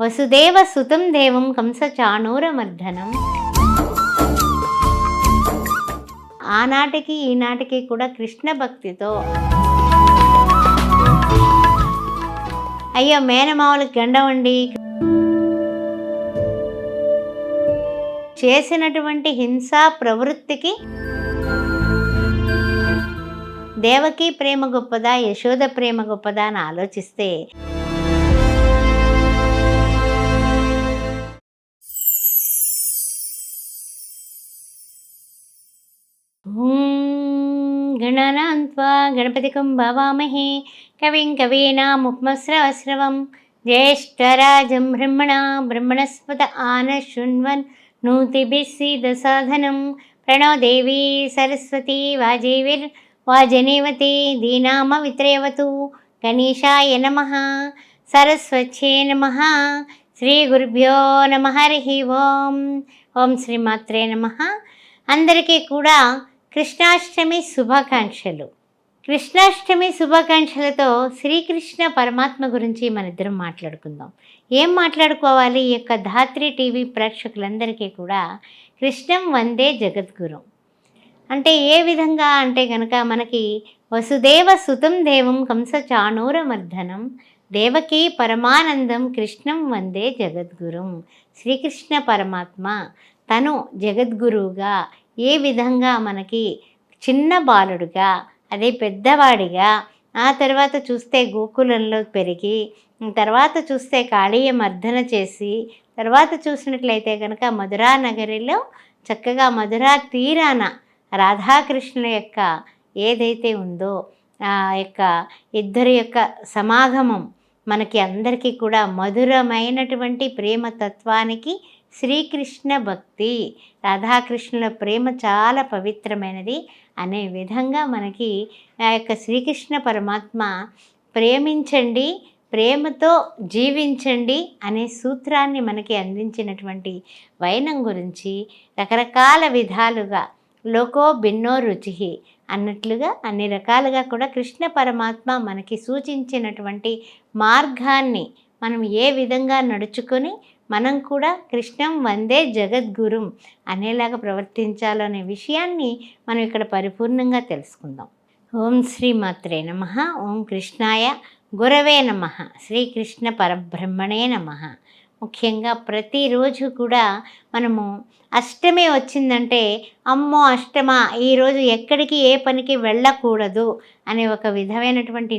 వసుదేవ సుతం దేవం కంసచాణూరమర్దనం. ఆనాటికి ఈనాటికి కూడా కృష్ణ భక్తితో అయ్యో మేనమావలకి గండవండి చేసినటువంటి హింసా ప్రవృత్తికి దేవకి ప్రేమ గొప్పదా, యశోద ప్రేమ గొప్పదా అని ఆలోచిస్తే గణనాన్త్వా గణపతికం భవామహే కవిం కవీనాముపమస్రవస్రవం జ్యేష్ఠరాజం బ్రహ్మణస్పత ఆనశృణ్వన్ నూతిభిः सीदसाधनं प्रणो देवी सरस्वती वाजनीवती दीनामवित्रेवतु गणेशाय नमः सरस्वत्यै नमः శ్రీగురుభ్యో నమః హరిః ఓం. ఓం శ్రీమాత్రే నమః. అందరికీ కూడా కృష్ణాష్టమి శుభాకాంక్షలు. కృష్ణాష్టమి శుభాకాంక్షలతో శ్రీకృష్ణ పరమాత్మ గురించి మనిద్దరం మాట్లాడుకుందాం. ఏం మాట్లాడుకోవాలి? ఈ యొక్క ధాత్రి టీవీ ప్రేక్షకులందరికీ కూడా కృష్ణం వందే జగద్గురు అంటే ఏ విధంగా అంటే కనుక మనకి వసుదేవ సుతం దేవం కంసచాణూరమర్దనం దేవకీ పరమానందం కృష్ణం వందే జగద్గురుం. శ్రీకృష్ణ పరమాత్మ తను జగద్గురువుగా ఏ విధంగా మనకి చిన్న బాలుడుగా, అదే పెద్దవాడిగా, ఆ తర్వాత చూస్తే గోకులంలో పెరిగి, తర్వాత చూస్తే కాళీయ మర్దన చేసి, తర్వాత చూసినట్లయితే కనుక మధురా నగరిలో చక్కగా మధురా తీరాన రాధాకృష్ణుల యొక్క ఏదైతే ఉందో ఆ యొక్క ఇద్దరి యొక్క సమాగమం మనకి అందరికీ కూడా మధురమైనటువంటి ప్రేమ తత్వానికి శ్రీకృష్ణ భక్తి, రాధాకృష్ణుల ప్రేమ చాలా పవిత్రమైనది అనే విధంగా మనకి ఆ యొక్క శ్రీకృష్ణ పరమాత్మ ప్రేమించండి, ప్రేమతో జీవించండి అనే సూత్రాన్ని మనకి అందించినటువంటి వైనం గురించి రకరకాల విధాలుగా లోకో భిన్నో రుచి అన్నట్లుగా అన్ని రకాలుగా కూడా కృష్ణ పరమాత్మ మనకి సూచించినటువంటి మార్గాన్ని మనం ఏ విధంగా నడుచుకొని మనం కూడా కృష్ణం వందే జగద్గురుం అనేలాగా ప్రవర్తించాలనే విషయాన్ని మనం ఇక్కడ పరిపూర్ణంగా తెలుసుకుందాం. ఓం శ్రీమాత్రే నమః. ఓం కృష్ణాయ గురవే నమః. శ్రీకృష్ణ పరబ్రహ్మణే నమః. ముఖ్యంగా ప్రతిరోజు కూడా మనము అష్టమి వచ్చిందంటే అమ్మో అష్టమ, ఈరోజు ఎక్కడికి ఏ పనికి వెళ్ళకూడదు అనే ఒక విధమైనటువంటి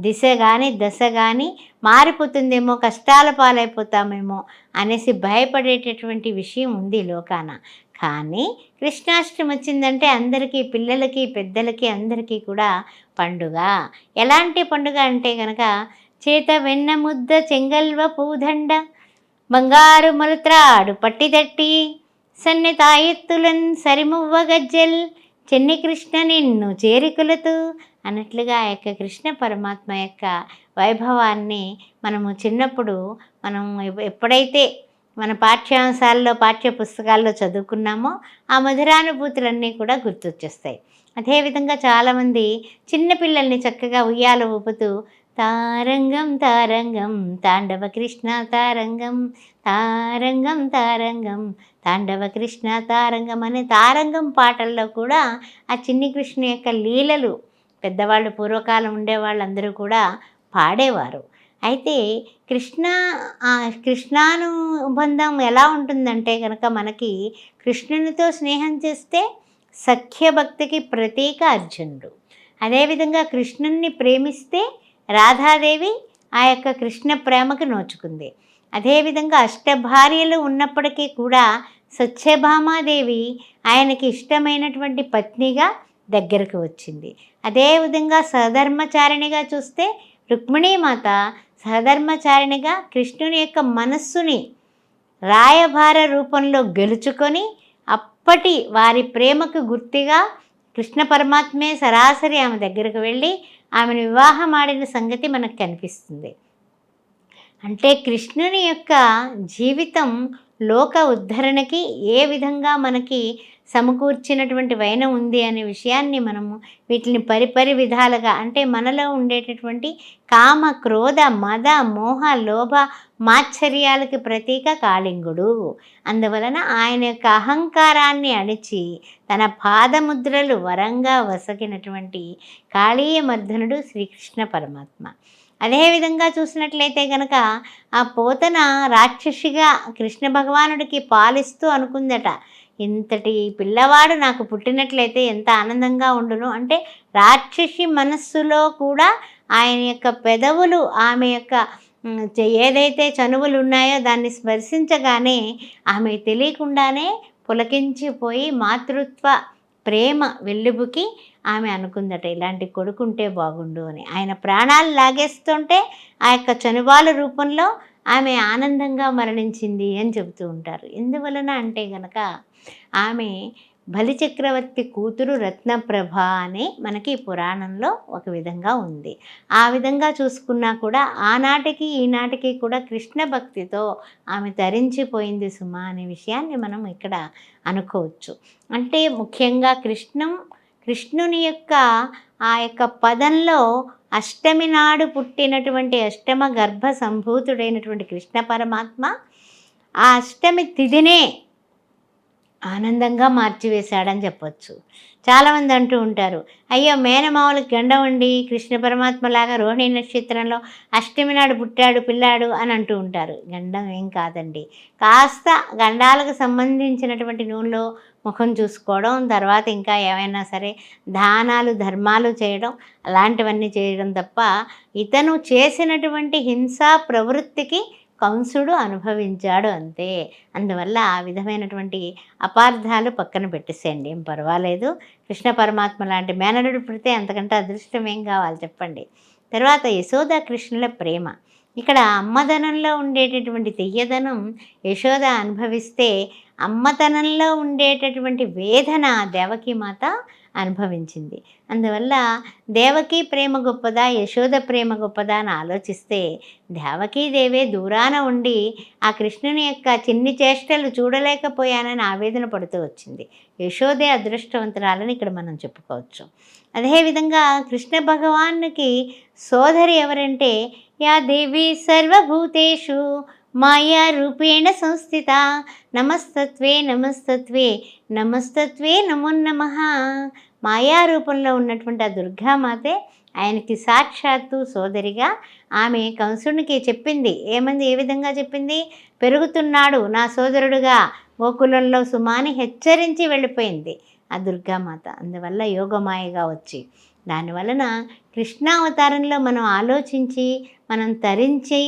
దిశ కానీ దశ కానీ మారిపోతుందేమో, కష్టాల పాలైపోతామేమో అనేసి భయపడేటటువంటి విషయం ఉంది లోకాన. కానీ కృష్ణాష్టమి వచ్చిందంటే అందరికీ, పిల్లలకి పెద్దలకి అందరికీ కూడా పండుగ. ఎలాంటి పండుగ అంటే కనుక చేత వెన్న ముద్ద చెంగల్వ పూదండ బంగారు మొలత్రాడు పట్టిదట్టి సన్నె తాయెత్తులన్ సరిమువ్వ గజ్జెల్ చెన్ని కృష్ణ నిన్ను చేరికులతు అన్నట్లుగా ఆ యొక్క కృష్ణ పరమాత్మ యొక్క వైభవాన్ని మనము చిన్నప్పుడు మనం ఎప్పుడైతే మన పాఠ్యాంశాల్లో పాఠ్య పుస్తకాల్లో చదువుకున్నామో ఆ మధురానుభూతులన్నీ కూడా గుర్తొచ్చేస్తాయి. అదేవిధంగా చాలామంది చిన్నపిల్లల్ని చక్కగా ఉయ్యాల ఊపుతూ తారంగం తారంగం తాండవ కృష్ణ తారంగం తారంగం తారంగం తాండవ కృష్ణ తారంగం అనే తారంగం పాటల్లో కూడా ఆ చిన్ని కృష్ణ యొక్క లీలలు పెద్దవాళ్ళు పూర్వకాలం ఉండేవాళ్ళందరూ కూడా పాడేవారు. అయితే కృష్ణానుబంధం ఎలా ఉంటుందంటే కనుక మనకి కృష్ణునితో స్నేహం చేస్తే సఖ్యభక్తికి ప్రతీక అర్జునుడు. అదేవిధంగా కృష్ణుని ప్రేమిస్తే రాధాదేవి ఆ యొక్క కృష్ణ ప్రేమకు నోచుకుంది. అదేవిధంగా అష్టభార్యలు ఉన్నప్పటికీ కూడా సత్యభామాదేవి ఆయనకి ఇష్టమైనటువంటి పత్నిగా దగ్గరకు వచ్చింది. అదేవిధంగా సహధర్మచారిణిగా చూస్తే రుక్మిణీమాత సహధర్మచారిణిగా కృష్ణుని యొక్క మనస్సుని రాయభార రూపంలో గెలుచుకొని అప్పటి వారి ప్రేమకు గుర్తుగా కృష్ణ పరమాత్మే సరాసరి ఆమె దగ్గరకు వెళ్ళి ఆమెను వివాహం ఆడిన సంగతి మనకు కనిపిస్తుంది. అంటే కృష్ణుని యొక్క జీవితం లోక ఉద్ధరణకి ఏ విధంగా మనకి సమకూర్చినటువంటి వైనం ఉంది అనే విషయాన్ని మనము వీటిని పరిపరి విధాలుగా అంటే మనలో ఉండేటటువంటి కామ క్రోధ మద మోహ లోభ మాత్సర్యాలకి ప్రతీక కాళింగుడు. అందువలన ఆయన యొక్క అహంకారాన్ని అణిచి తన పాదముద్రలు వరంగా వసగినటువంటి కాళీయమర్దనుడు శ్రీకృష్ణ పరమాత్మ. అదేవిధంగా చూసినట్లయితే కనుక ఆ పోతన రాక్షసిగా కృష్ణ భగవానుడికి పాలిస్తూ అనుకుందట, ఇంతటి పిల్లవాడు నాకు పుట్టినట్లయితే ఎంత ఆనందంగా ఉండును. అంటే రాక్షసి మనస్సులో కూడా ఆయన యొక్క పెదవులు ఆమె యొక్క ఏదైతే చనువులు ఉన్నాయో దాన్ని స్పర్శించగానే ఆమె తెలియకుండానే పులకించిపోయి మాతృత్వ ప్రేమ వెల్లుబుకి ఆమె అనుకుందట, ఇలాంటి కొడుకుంటే బాగుండు అని. ఆయన ప్రాణాలు లాగేస్తుంటే ఆ యొక్క చనుబాల రూపంలో ఆమె ఆనందంగా మరణించింది అని చెబుతూ ఉంటారు. ఎందువలన అంటే గనక ఆమె బలిచక్రవర్తి కూతురు రత్నప్రభ అని మనకి పురాణంలో ఒక విధంగా ఉంది. ఆ విధంగా చూసుకున్నా కూడా ఆనాటికి ఈనాటికి కూడా కృష్ణ భక్తితో ఆమె తరించిపోయింది సుమా అనే విషయాన్ని మనం ఇక్కడ అనుకోవచ్చు. అంటే ముఖ్యంగా కృష్ణుని యొక్క ఆ యొక్క పదంలో అష్టమి నాడు పుట్టినటువంటి అష్టమ గర్భ సంభూతుడైనటువంటి కృష్ణ పరమాత్మ ఆ అష్టమి తిథినే ఆనందంగా మార్చివేశాడని చెప్పొచ్చు. చాలామంది అంటూ ఉంటారు, అయ్యో మేనమావులకి గండం ఉండి కృష్ణ పరమాత్మలాగా రోహిణి నక్షత్రంలో అష్టమి నాడు పుట్టాడు పిల్లాడు అని అంటూ ఉంటారు. గండం ఏం కాదండి, కాస్త గండాలకు సంబంధించినటువంటి నూనెలో ముఖం చూసుకోవడం, తర్వాత ఇంకా ఏమైనా సరే దానాలు ధర్మాలు చేయడం, అలాంటివన్నీ చేయడం తప్ప ఇతను చేసినటువంటి హింసా ప్రవృత్తికి కంసుడు అనుభవించాడు అంతే. అందువల్ల ఆ విధమైనటువంటి అపార్థాలు పక్కన పెట్టేసేయండి, ఏం పర్వాలేదు. కృష్ణ పరమాత్మ లాంటి మేనరుడు పుడితే అంతకంటే అదృష్టం ఏం కావాలి చెప్పండి. తర్వాత యశోద కృష్ణుల ప్రేమ. ఇక్కడ అమ్మదనంలో ఉండేటటువంటి తెయ్యదనం యశోద అనుభవిస్తే అమ్మతనంలో ఉండేటటువంటి వేదన దేవకీ మాత అనుభవించింది. అందువల్ల దేవకీ ప్రేమ గొప్పదా యశోద ప్రేమ గొప్పదా అని ఆలోచిస్తే దేవకీదేవే దూరాన ఉండి ఆ కృష్ణుని యొక్క చిన్ని చేష్టలు చూడలేకపోయానని ఆవేదన పడుతూ వచ్చింది. యశోదే అదృష్టవంతురాలని ఇక్కడ మనం చెప్పుకోవచ్చు. అదేవిధంగా కృష్ణ భగవానుకి సోదరి ఎవరంటే యా దేవి సర్వభూతేషు మాయా రూపేణ సంస్థిత నమస్తత్వే నమస్తత్వే నమస్తత్వే నమో నమః. మాయా రూపంలో ఉన్నటువంటి ఆ దుర్గామాతే ఆయనకి సాక్షాత్తు సోదరిగా ఆమె కంసునికి చెప్పింది. ఏ విధంగా చెప్పింది? పెరుగుతున్నాడు నా సోదరుడుగా గోకులంలో సుమాని హెచ్చరించి వెళ్ళిపోయింది ఆ దుర్గామాత. అందువల్ల యోగమాయగా వచ్చి దానివలన కృష్ణావతారంలో మనం ఆలోచించి మనం తరించి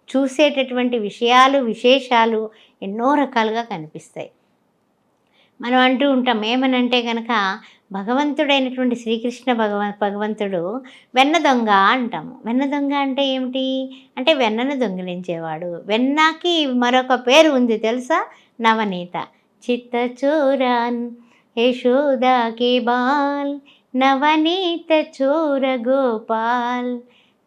చూసేటటువంటి విషయాలు విశేషాలు ఎన్నో రకాలుగా కనిపిస్తాయి. మనం అంటూ ఉంటాం ఏమనంటే కనుక భగవంతుడైనటువంటి శ్రీకృష్ణ భగవంతుడు వెన్న దొంగ అంటాము. వెన్న దొంగ అంటే ఏమిటి అంటే వెన్నను దొంగిలించేవాడు. వెన్నకి మరొక పేరు ఉంది తెలుసా? నవనీత. చిత్తచోరాన్ యశోదాకి బాల్ నవనీత చోర గోపాల్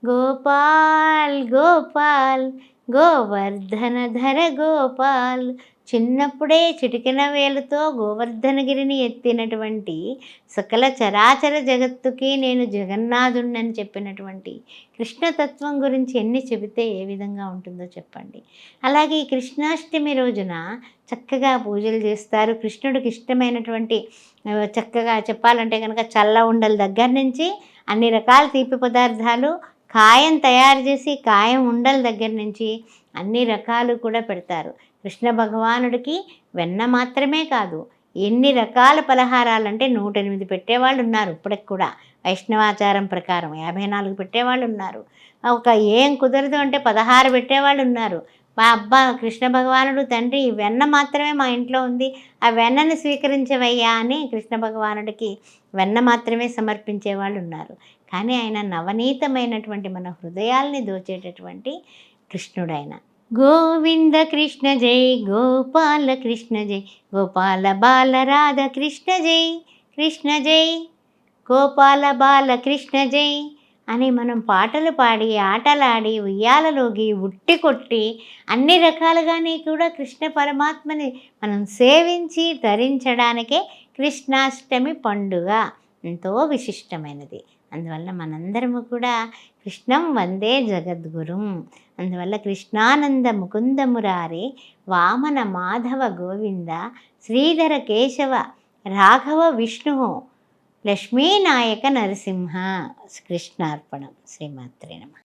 గోపాల్ గోపాల్ గోవర్ధనధర గోపాల్. చిన్నప్పుడే చిటికెన వేలుతో గోవర్ధనగిరిని ఎత్తినటువంటి సకల చరాచర జగత్తుకి నేను జగన్నాథుణ్ణని చెప్పినటువంటి కృష్ణతత్వం గురించి ఎన్ని చెబితే ఏ విధంగా ఉంటుందో చెప్పండి. అలాగే ఈ కృష్ణాష్టమి రోజున చక్కగా పూజలు చేస్తారు. కృష్ణుడికి ఇష్టమైనటువంటి చక్కగా చెప్పాలంటే కనుక చల్ల ఉండల దగ్గర నుంచి అన్ని రకాల తీపి పదార్థాలు, కాయం తయారు చేసి కాయం ఉండల దగ్గర నుంచి అన్ని రకాలు కూడా పెడతారు. కృష్ణ భగవానుడికి వెన్న మాత్రమే కాదు, ఎన్ని రకాల పలహారాలంటే 108 పెట్టేవాళ్ళు ఉన్నారు. ఇప్పటికి కూడా వైష్ణవాచారం ప్రకారం 54 పెట్టేవాళ్ళు ఉన్నారు. ఒక ఏం కుదరదు అంటే 16 పెట్టేవాళ్ళు ఉన్నారు. మా అబ్బా కృష్ణ భగవానుడు తండ్రి వెన్న మాత్రమే మా ఇంట్లో ఉంది, ఆ వెన్నను స్వీకరించవయ్యా అని కృష్ణ భగవానుడికి వెన్న మాత్రమే సమర్పించే వాళ్ళు ఉన్నారు. కానీ ఆయన నవనీతమైనటువంటి మన హృదయాల్ని దోచేటటువంటి కృష్ణుడు ఆయన. గోవింద కృష్ణ జై గోపాల కృష్ణ జై గోపాల బాల రాధ కృష్ణ జై కృష్ణ జై గోపాల బాల కృష్ణ జై అని మనం పాటలు పాడి ఆటలాడి ఉయ్యాలలోగి ఉట్టి కొట్టి అన్ని రకాలుగానే కూడా కృష్ణ పరమాత్మని మనం సేవించి ధరించడానికే కృష్ణాష్టమి పండుగ ఎంతో విశిష్టమైనది. అందువల్ల మనందరము కూడా కృష్ణం వందే జగద్గురుం. అందువల్ల కృష్ణానంద ముకుంద మురారే వామన మాధవ గోవింద శ్రీధర కేశవ రాఘవ విష్ణు లక్ష్మీనాయక నరసింహ. కృష్ణార్పణం. శ్రీమాత్రే నమః.